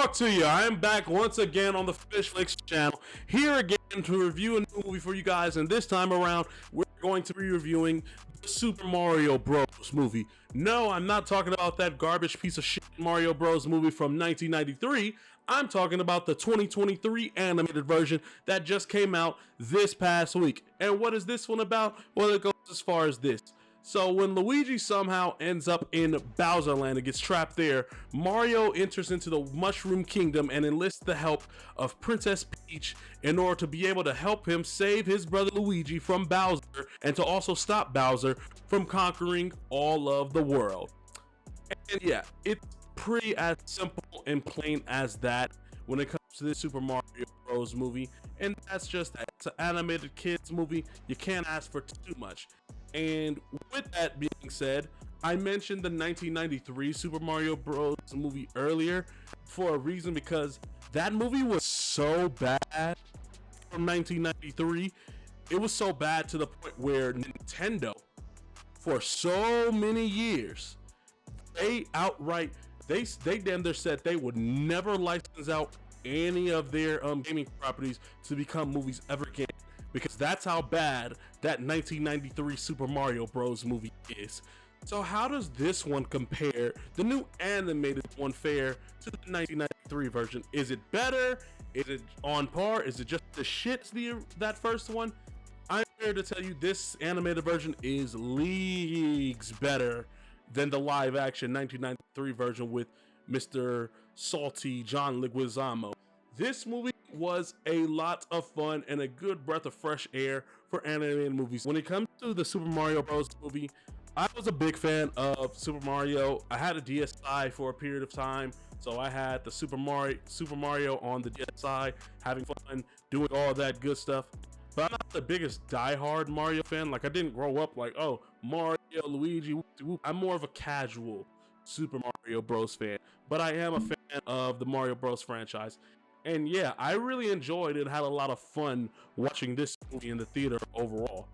talk to you? I am back once again on the Fish Flicks channel, here again to review a new movie for you guys, and this time around, we're going to be reviewing the Super Mario Bros. Movie. No, I'm not talking about that garbage piece of shit Mario Bros. Movie from 1993. I'm talking about the 2023 animated version that just came out this past week. And what is this one about? Well, it goes as far as this. So when Luigi somehow ends up in Bowser Land and gets trapped there, Mario enters into the Mushroom Kingdom and enlists the help of Princess Peach in order to be able to help him save his brother Luigi from Bowser and to also stop Bowser from conquering all of the world. And yeah, it's pretty as simple and plain as that when it comes to this Super Mario Bros. Movie. And that's just that. It's an animated kids movie. You can't ask for too much. And with that being said, I mentioned the 1993 Super Mario Bros. Movie earlier for a reason, because that movie was so bad from 1993. It was so bad to the point where Nintendo, for so many years, they damn near said they would never license out any of their gaming properties to become movies ever again, because that's how bad that 1993 Super Mario Bros. Movie is. So how does this one compare, the new animated one, fare to the 1993 version? Is it better? Is it on par? Is it just the shit that first one? I'm here to tell you this animated version is leagues better than the live action 1993 version with Mr. Salty John Leguizamo. This movie was a lot of fun and a good breath of fresh air for animated movies. When it comes to the Super Mario Bros. Movie, I was a big fan of Super Mario. I had a DSi for a period of time, so I had the Super Mario on the DSi, having fun, doing all that good stuff. But I'm not the biggest diehard Mario fan. Like, I didn't grow up like, oh, Mario, Luigi, whoop. I'm more of a casual Super Mario Bros. Fan. But I am a fan of the Mario Bros. Franchise. And yeah, I really enjoyed it, had a lot of fun watching this movie in the theater overall.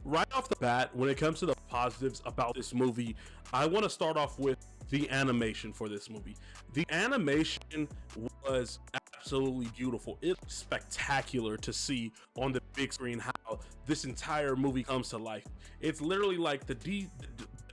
Right off the bat, when it comes to the positives about this movie, I want to start off with the animation for this movie. The animation was absolutely beautiful. It's spectacular to see on the big screen how this entire movie comes to life. It's literally like the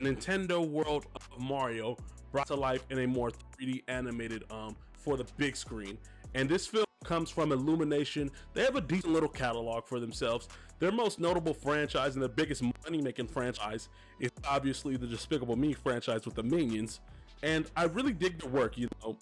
Nintendo world of Mario brought to life in a more 3D animated for the big screen. And this film comes from Illumination. They have a decent little catalog for themselves. Their most notable franchise and the biggest money-making franchise is obviously the Despicable Me franchise with the Minions. And I really dig their work, you know.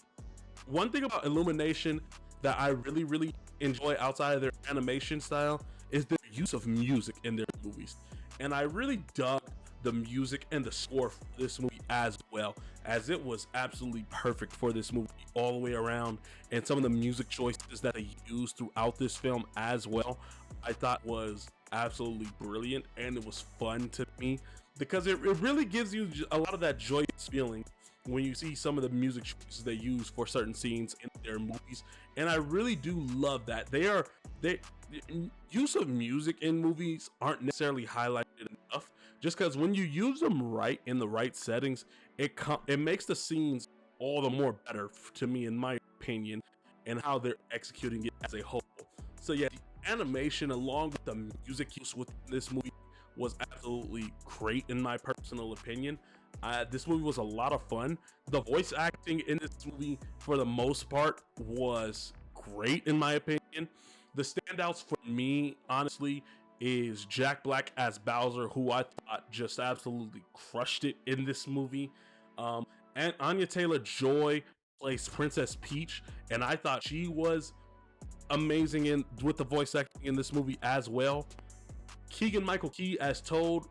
One thing about Illumination that I really enjoy outside of their animation style is their use of music in their movies. And I really dug the music and the score for this movie as well, as it was absolutely perfect for this movie all the way around. And some of the music choices that they used throughout this film as well, I thought was absolutely brilliant, and it was fun to me because it really gives you a lot of that joyous feeling when you see some of the music choices they use for certain scenes in their movies. And I really do love that. They use of music in movies aren't necessarily highlighted enough, just because when you use them right in the right settings, it makes the scenes all the more better to me, in my opinion, and how they're executing it as a whole. So yeah, the animation along with the music use with this movie was absolutely great in my personal opinion. This movie was a lot of fun. The voice acting in this movie, for the most part, was great in my opinion. The standouts for me, honestly, is Jack Black as Bowser, who I thought just absolutely crushed it in this movie. And Anya Taylor-Joy plays Princess Peach, and I thought she was amazing with the voice acting in this movie as well. Keegan-Michael as Toad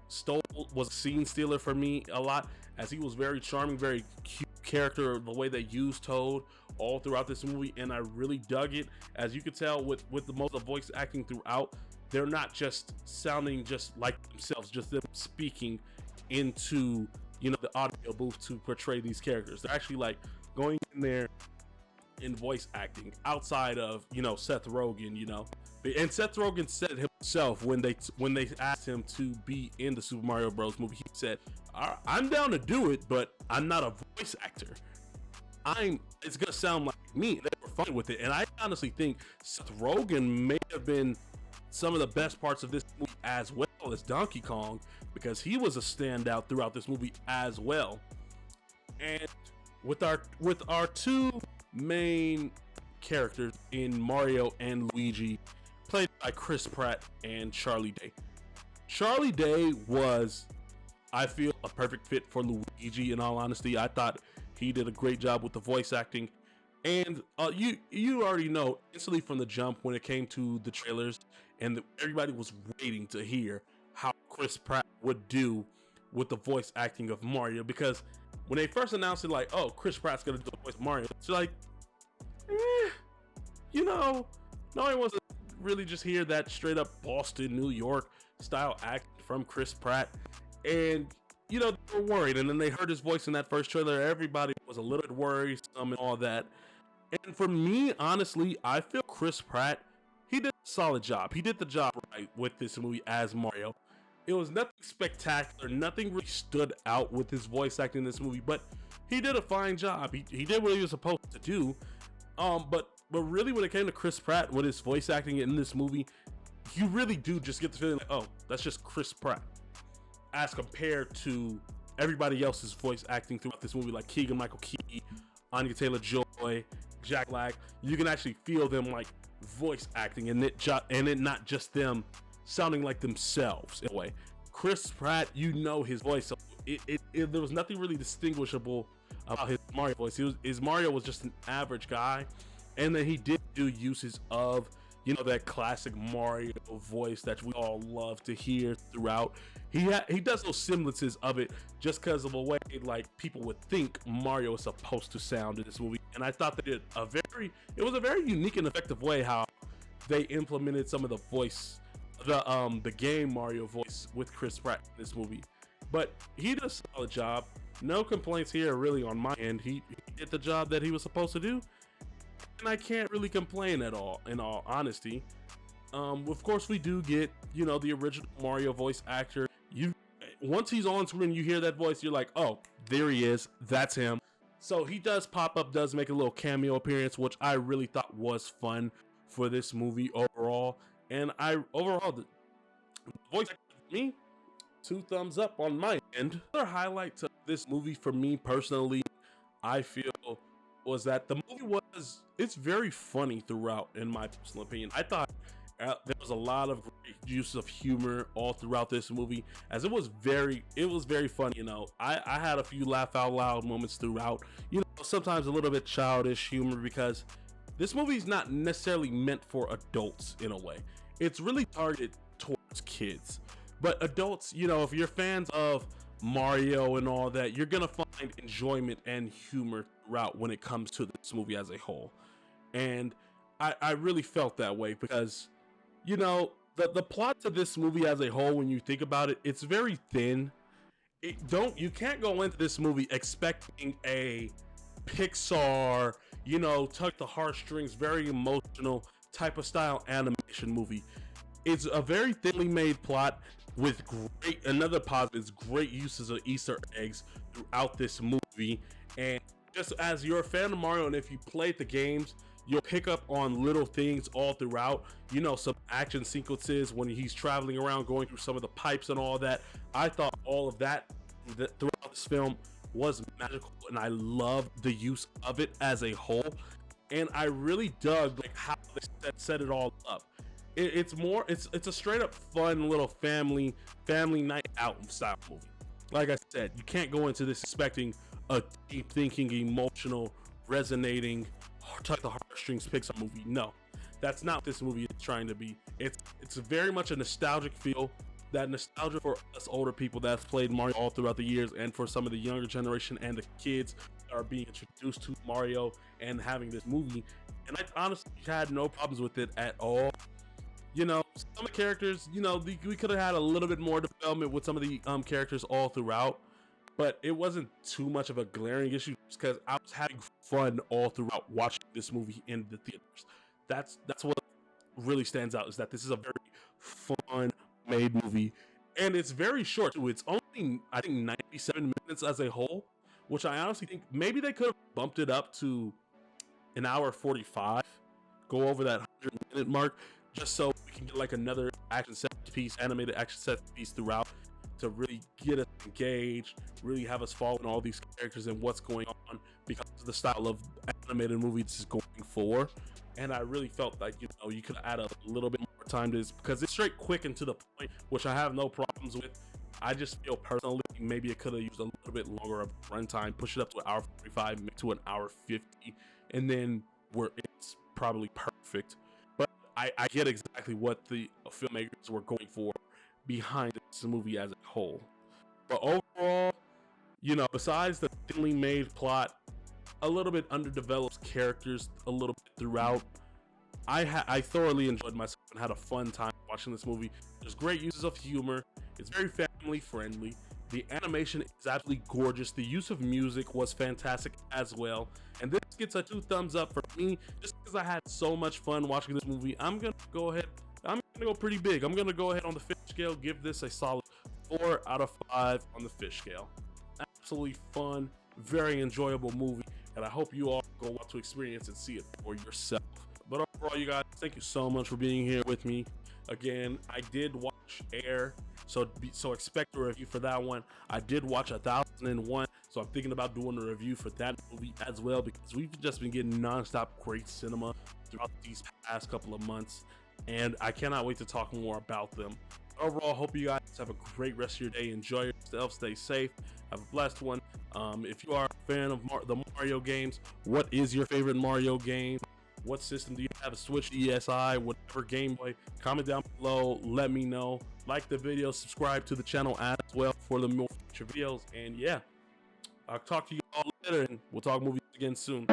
was a scene stealer for me a lot, as he was very charming, very cute character, the way they used Toad all throughout this movie, and I really dug it. As you could tell with the most of the voice acting throughout, they're not just sounding just like themselves, just them speaking into, you know, the audio booth to portray these characters. They're actually like going in there in voice acting outside of, you know, Seth Rogen, you know. And Seth Rogen said it himself when they asked him to be in the Super Mario Bros. Movie. He said, I'm down to do it, but I'm not a voice actor. I'm it's gonna sound like me. They were fine with it, and I honestly think Seth Rogen may have been some of the best parts of this movie as well as Donkey Kong, because he was a standout throughout this movie as well. And with our two main characters in Mario and Luigi, played by Chris Pratt and Charlie Day. Charlie Day was, I feel, a perfect fit for Luigi. In all honesty, I thought he did a great job with the voice acting. And you already know instantly from the jump when it came to the trailers, and everybody was waiting to hear how Chris Pratt would do with the voice acting of Mario, because when they first announced it, like, oh, Chris Pratt's gonna do the voice of Mario, it's like, nobody wants to really just hear that straight up Boston, New York style act from Chris Pratt. And they were worried, and then they heard his voice in that first trailer. Everybody was a little bit worrisome and all that. And for me, honestly, I feel Chris Pratt, he did a solid job. He did the job right with this movie as Mario. It was nothing spectacular, nothing really stood out with his voice acting in this movie, but he did a fine job. He did what he was supposed to do. But really, when it came to Chris Pratt with his voice acting in this movie, you really do just get the feeling like, oh, that's just Chris Pratt, as compared to everybody else's voice acting throughout this movie, like Keegan-Michael, Anya Taylor-Joy, Jack Black. You can actually feel them like voice acting, and it not just them sounding like themselves in a way. Chris Pratt, his voice, so there was nothing really distinguishable about his Mario voice. His Mario was just an average guy, and then he did do uses of that classic Mario voice that we all love to hear throughout. He does those semblances of it just because of a way like people would think Mario is supposed to sound in this movie. And I thought they did it was a very unique and effective way how they implemented some of the voice, the game Mario voice with Chris Pratt in this movie. But he did a solid job. No complaints here really on my end. He did the job that he was supposed to do, and I can't really complain at all, in all honesty. Of course, we do get, the original Mario voice actor. Once he's on screen, you hear that voice, you're like, oh, there he is, that's him. So he does pop up, does make a little cameo appearance, which I really thought was fun for this movie overall. And the voice actor, for me, 2 thumbs up on my end. Another highlight to this movie for me personally, I feel, was that the movie it's very funny throughout, in my personal opinion. I thought there was a lot of great use of humor all throughout this movie, as it was very funny. I had a few laugh out loud moments throughout, sometimes a little bit childish humor, because this movie is not necessarily meant for adults in a way. It's really targeted towards kids, but adults, if you're fans of Mario and all that, you're gonna find enjoyment and humor throughout when it comes to this movie as a whole. And I really felt that way, because the plot to this movie as a whole, when you think about it, it's very thin. You can't go into this movie expecting a Pixar, tug the heartstrings, very emotional type of style animation movie. It's a very thinly made plot with another positive is great uses of Easter eggs throughout this movie. And just as you're a fan of Mario, and if you played the games, you'll pick up on little things all throughout, some action sequences when he's traveling around, going through some of the pipes and all that. I thought all of that throughout this film was magical, and I loved the use of it as a whole. And I really dug how they set it all up. It's a straight up fun little family night out style movie. Like I said, you can't go into this expecting a deep thinking, emotional, resonating, tug the heartstrings Pixar movie. No, that's not what this movie is trying to be. It's very much a nostalgic feel, that nostalgia for us older people that's played Mario all throughout the years, and for some of the younger generation and the kids that are being introduced to Mario and having this movie. And I honestly had no problems with it at all. Some of the characters, we could have had a little bit more development with some of the characters all throughout, but it wasn't too much of a glaring issue, because I was having fun all throughout watching this movie in the theaters. That's what really stands out, is that this is a very fun made movie, and it's very short too. It's only, I think, 97 minutes as a whole, which I honestly think maybe they could have bumped it up to an hour 45, go over that 100-minute mark, just so we can get like another action set piece, animated action set piece throughout, to really get us engaged, really have us follow all these characters and what's going on, because of the style of animated movie this is going for. And I really felt like, you know, you could add a little bit more time to this, because it's straight quick and to the point, which I have no problems with. I just feel personally maybe it could have used a little bit longer of runtime, push it up to an hour 45, maybe to an hour 50, and then where it's probably perfect. But I get exactly what the filmmakers were going for behind this movie as a whole. But overall, you know, besides the thinly made plot, a little bit underdeveloped characters a little bit throughout, I thoroughly enjoyed myself and had a fun time watching this movie. There's great uses of humor. It's very family friendly. The animation is absolutely gorgeous. The use of music was fantastic as well. And this gets a 2 thumbs up for me, just because I had so much fun watching this movie. I'm gonna go pretty big. I'm gonna go ahead on the fish scale, give this a solid 4 out of 5 on the fish scale. Absolutely fun, very enjoyable movie, and I hope you all go out to experience and see it for yourself. But overall, you guys, thank you so much for being here with me. Again, I did watch Air, so expect a review for that one. I did watch 1001, so I'm thinking about doing a review for that movie as well, because we've just been getting non-stop great cinema throughout these past couple of months, and I cannot wait to talk more about them. Overall, hope you guys have a great rest of your day. Enjoy yourself, stay safe, have a blessed one. If you are a fan of the Mario games, what is your favorite Mario game? What system do you have? A Switch, ESI, whatever Game Boy? Comment down below, let me know. Like the video, subscribe to the channel as well for the more future videos. And yeah, I'll talk to you all later, and we'll talk movies again soon.